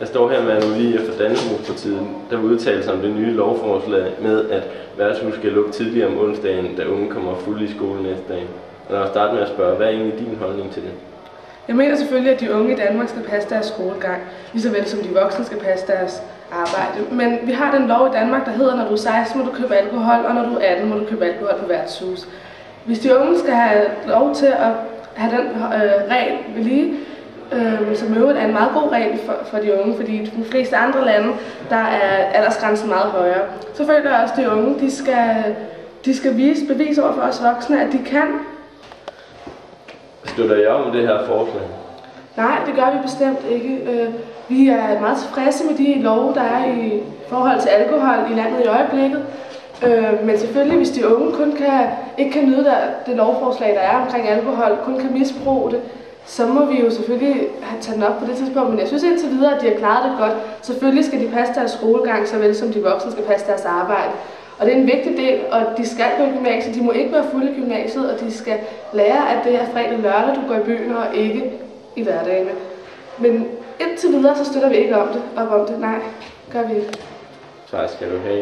Jeg står her med Anne lige efter Dannebrogspartiet, der vil udtale sig om det nye lovforslag med, at værtshus skal lukke tidligere om onsdagen, da unge kommer fulde i skole næste dag. Og lad os starte med at spørge, hvad er egentlig din holdning til det? Jeg mener selvfølgelig, at de unge i Danmark skal passe deres skolegang, lige så vel som de voksne skal passe deres arbejde. Men vi har den lov i Danmark, der hedder, når du er 16 må du købe alkohol, og når du er 18 må du købe alkohol på værtshus. Hvis de unge skal have lov til at have den regel ved lige, som øvrigt er en meget god regel for de unge, fordi i de fleste andre lande, der er aldersgrænsen meget højere. Så føler jeg også, at de unge, de skal bevise over for os voksne, at de kan. Støtter jeg om det her forslag? Nej, det gør vi bestemt ikke. Vi er meget tilfredse med de love, der er i forhold til alkohol i landet i øjeblikket. Men selvfølgelig, hvis de unge ikke kan nyde det lovforslag, der er omkring alkohol, kun kan misbruge det, så må vi jo selvfølgelig tage den op på det tidspunkt. Men jeg synes indtil videre, at de har klaret det godt. Selvfølgelig skal de passe deres skolegang, såvel som de voksne skal passe deres arbejde. Og det er en vigtig del, og de skal gå i gymnasiet. De må ikke være fulde i gymnasiet, og de skal lære, at det er fredag og lørdag, du går i byen, og ikke i hverdagene. Men indtil videre, så støtter vi ikke op om det. Nej, gør vi ikke. Så skal du have.